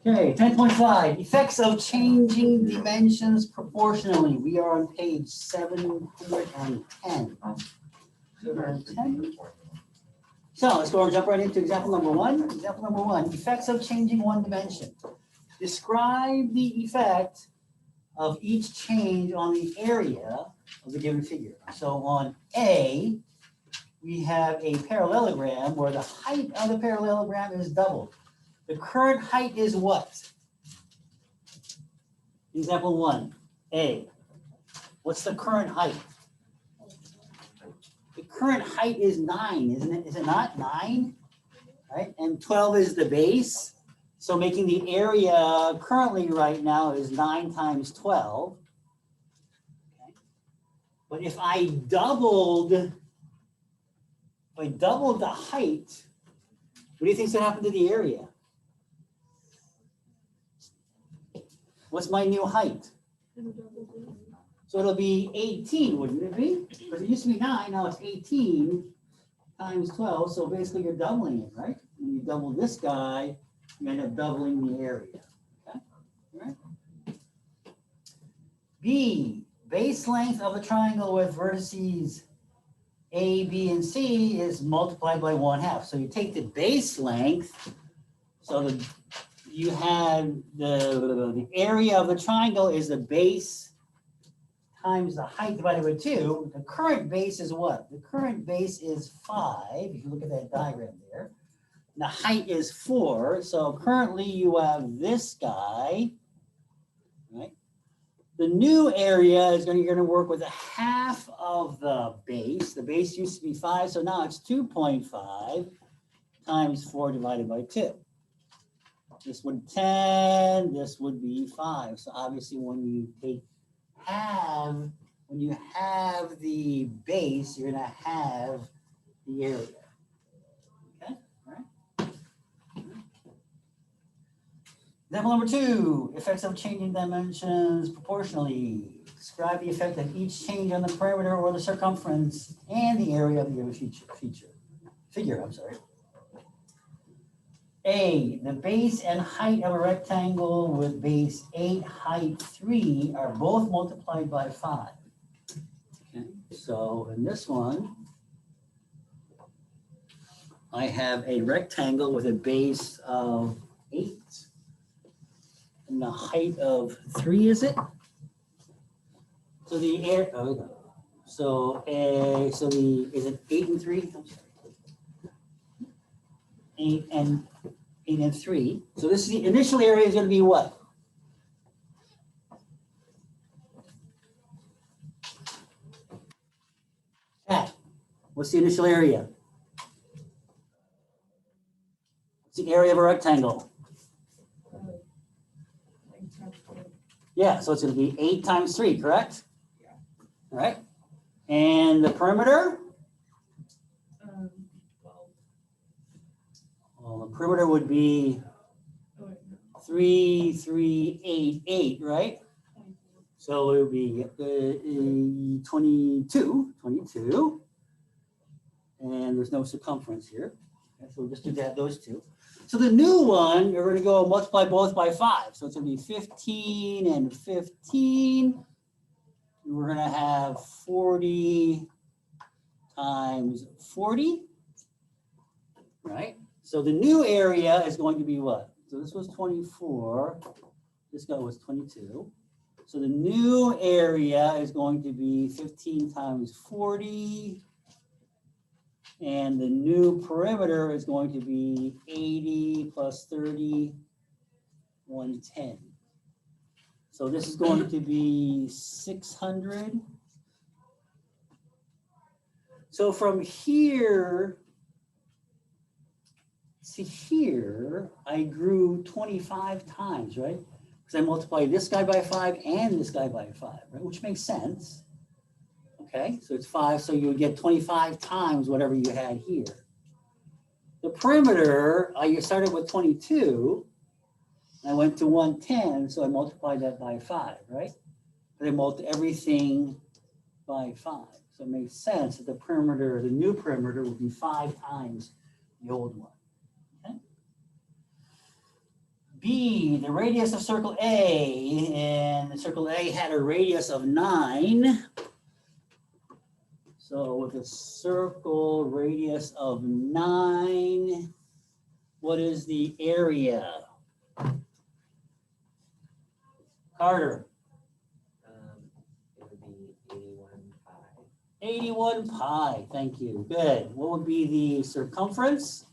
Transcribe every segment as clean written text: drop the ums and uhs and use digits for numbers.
Okay, 10.5, effects of changing dimensions proportionally. We are on page 710. 710. So let's go and jump right into example number one. Example number one, effects of changing one dimension. Describe the effect of each change on the area of the given figure. So on A, we have a parallelogram where the height of the parallelogram is doubled. The current height is what? Example 1, A. What's the current height? The current height is 9, isn't it? Is it not 9? Right? And 12 is the base. So making the area currently right now is 9 times 12. Okay. But if I doubled the height, what do you think is going to happen to the area? What's my new height? So it'll be 18, wouldn't it be? Because it used to be 9, now it's 18 times 12. So basically you're doubling it, right? When you double this guy, you end up doubling the area. Okay? All right. B, base length of the triangle with vertices A, B, and C is multiplied by 1/2. So you take the base length, so you have the area of the triangle is the base times the height divided by 2. The current base is what? The current base is 5, if you look at that diagram there. The height is 4, so currently you have this guy, right? The new area is going to work with 1/2 of the base. The base used to be 5, so now it's 2.5 times 4 divided by 2. This would 10, this would be 5. So obviously when you have the base, you're going to have the area. Example number 2, effects of changing dimensions proportionally. Describe the effect of each change on the perimeter or the circumference and the area of the given figure. A, the base and height of a rectangle with base 8, height 3 are both multiplied by 5. Okay, so in this one, I have a rectangle with a base of 8. And the height of 3, is it? So the air, is it 8 and 3? I'm sorry. 8 and 3. So this is the initial area is going to be what? Pat, what's the initial area? What's the area of a rectangle? Yeah, so it's going to be 8 times 3, correct? Yeah. All right. And the perimeter? Well, the perimeter would be 3, 3, 8, 8, right? So it would be 22. And there's no circumference here. Okay, so we'll just do those two. So the new one, you're going to go multiply both by 5. So it's going to be 15 and 15. We're going to have 40 times 40, right? So the new area is going to be what? So this was 24. This guy was 22. So the new area is going to be 15 times 40. And the new perimeter is going to be 80 plus 30, 110. So this is going to be 600. So from here to here, I grew 25 times, right? Because I multiplied this guy by 5 and this guy by 5, right? Which makes sense. Okay, so it's 5, so you would get 25 times whatever you had here. The perimeter, I started with 22, I went to 110, so I multiplied that by 5, right? But I multiplied everything by 5. So it makes sense that the perimeter, the new perimeter, would be 5 times the old one. Okay? B, B, the radius of circle A, and the circle A had a radius of 9. So with a circle radius of 9, what is the area? Carter. It would be 81 pi. 81 pi, thank you. Good. What would be the circumference?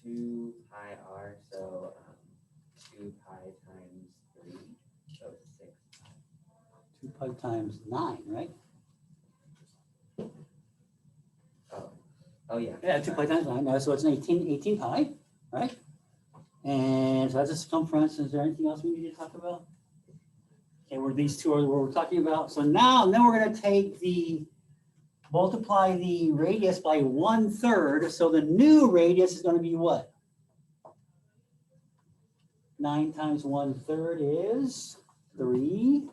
2 pi r, so 2 pi times 3, so 6 pi. 2 pi times 9, right? Oh yeah. Yeah, 2 pi times 9, no, so it's an 18 pi, right? And so that's the circumference. Is there anything else we need to talk about? Okay, where these two are what we're talking about. So now, then we're going to take multiply the radius by 1/3. So the new radius is going to be what? 9 times 1/3 is 3.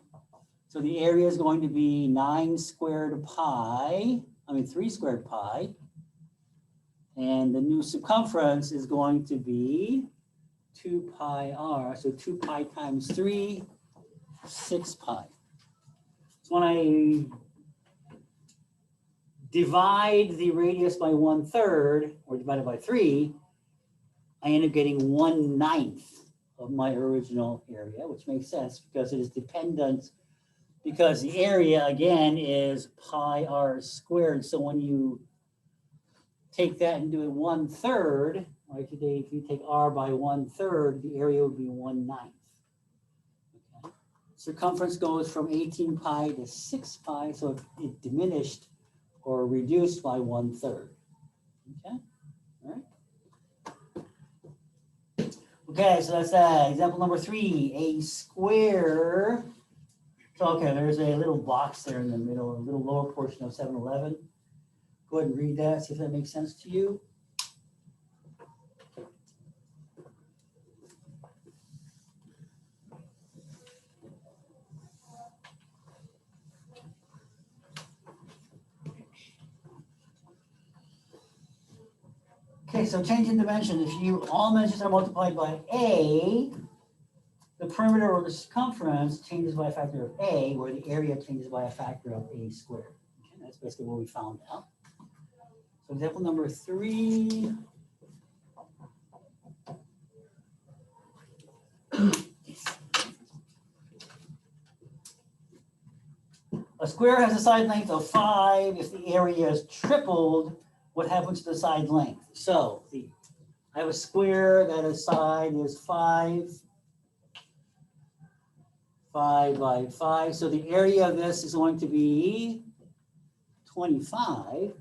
So the area is going to be 3 squared pi. And the new circumference is going to be 2 pi r. So 2 pi times 3, 6 pi. So when I divide the radius by 1/3, or divide it by 3, I end up getting 1/9 of my original area, which makes sense because it is dependent, because the area, again, is pi r squared. So when you take that and do it 1/3, right, today, if you take r by 1/3, the area would be 1/9. Okay. Circumference goes from 18 pi to 6 pi, so it diminished or reduced by 1/3. Okay, all right. Okay, so that's example number 3, a square. So, okay, there's a little box there in the middle, a little lower portion of 7-Eleven. Go ahead and read that, see if that makes sense to you. Okay, so change in dimension. If all dimensions are multiplied by a, the perimeter or the circumference changes by a factor of a, where the area changes by a factor of a squared. Okay, that's basically what we found out. So example number 3. A square has a side length of 5. If the area is tripled, what happens to the side length? So I have a square that a side is 5 by 5. So the area of this is going to be 25.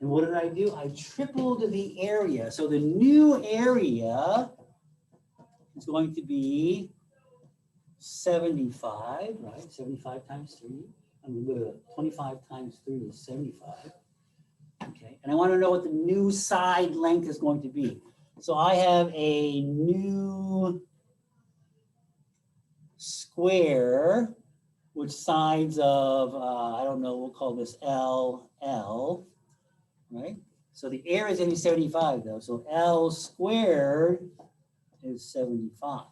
And what did I do? I tripled the area. So the new area is going to be 75, right? 75 times 3. 25 times 3 is 75. Okay, and I want to know what the new side length is going to be. So I have a new square, which sides of, I don't know, we'll call this L, right? So the area is going to be 75 though. So L squared is 75.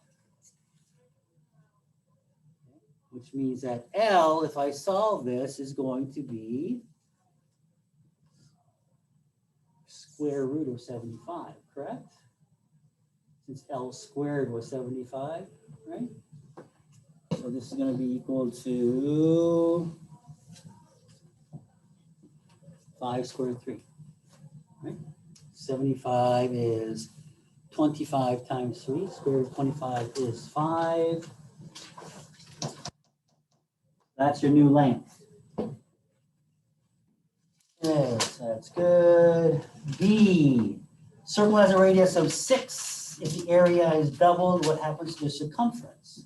Which means that L, if I solve this, is going to be square root of 75, correct? Since L squared was 75, right? So this is going to be equal to 5 squared 3, right? 75 is 25 times 3. Square root of 25 is 5. That's your new length. Yes, that's good. B, circle has a radius of 6. If the area is doubled, what happens to the circumference?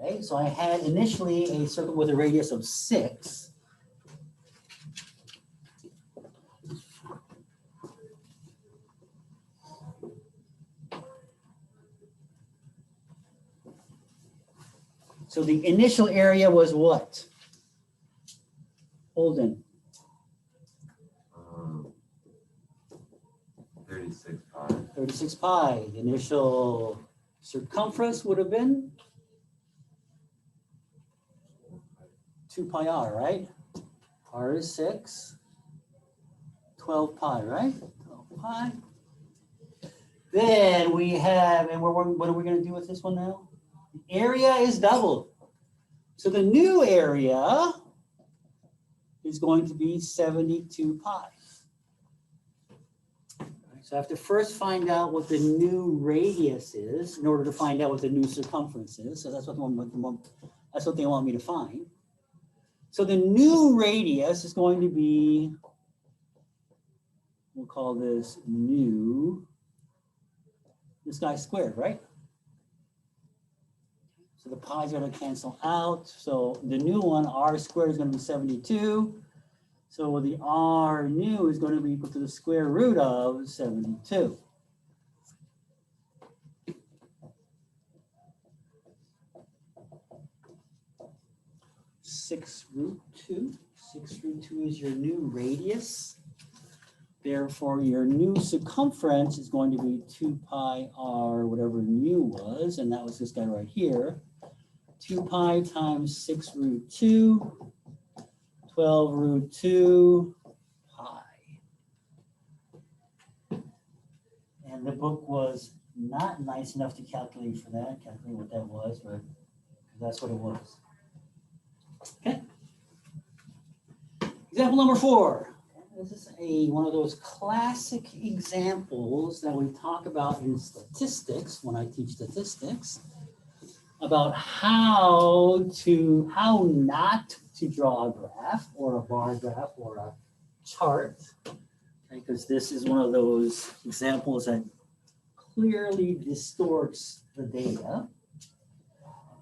Okay, so I had initially a circle with a radius of 6. So the initial area was what? Holden. 32. 36 pi. 36 pi. The initial circumference would have been 2 pi r, right? R is 6. 12 pi, right? 12 pi. Then we have, and what are we going to do with this one now? The area is doubled. So the new area is going to be 72 pi. So I have to first find out what the new radius is in order to find out what the new circumference is. So that's what they want me to find. So the new radius is going to be, we'll call this new, this guy squared, right? So the pi's are going to cancel out. So the new one, r squared, is going to be 72. So the r new is going to be equal to the square root of 72. Six root 2. 6 root 2 is your new radius. Therefore, your new circumference is going to be 2 pi r, whatever mu was, and that was this guy right here. 2 pi times 6 root 2, 12 root 2 pi. And the book was not nice enough to calculate for that, calculate what that was, but that's what it was. Okay. Example number 4. This is one of those classic examples that we talk about in statistics when I teach statistics about how not to draw a graph or a bar graph or a chart, because this is one of those examples that clearly distorts the data.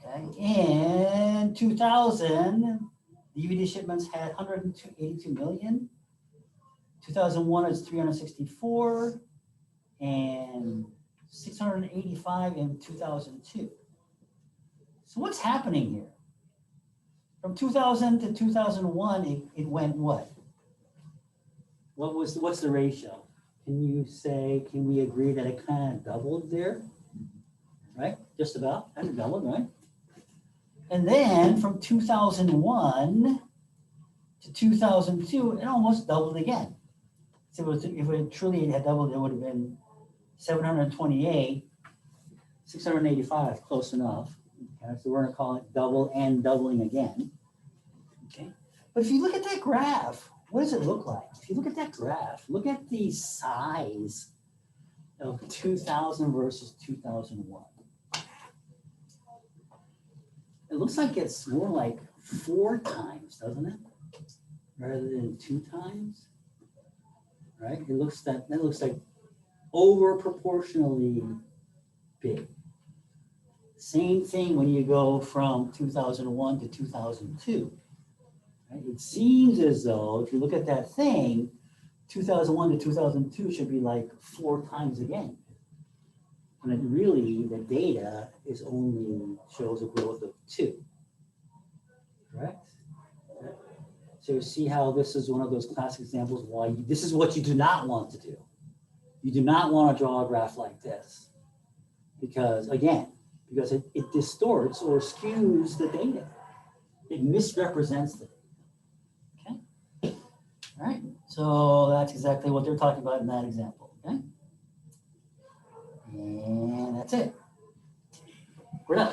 Okay, in 2000, DVD shipments had 182 million. 2001 is 364 and 685 in 2002. So what's happening here? From 2000 to 2001, it went what? What's the ratio? Can we agree that it kind of doubled there? Right? Just about, kind of doubled, right? And then from 2001 to 2002, it almost doubled again. So if it truly had doubled, it would have been 728, 685, close enough. Okay, so we're going to call it double and doubling again. Okay, but if you look at that graph, what does it look like? If you look at that graph, look at the size of 2000 versus 2001. It looks like it's more like 4 times, doesn't it? Rather than 2 times, right? That looks like over proportionally big. Same thing when you go from 2001 to 2002. Right? It seems as though if you look at that thing, 2001 to 2002 should be like 4 times again. And really, the data is only shows a growth of 2. Correct? So you see how this is one of those classic examples why this is what you do not want to do. You do not want to draw a graph like this. Because it distorts or skews the data. It misrepresents the data. Okay? All right. So that's exactly what they're talking about in that example. Okay? And that's it. We're done.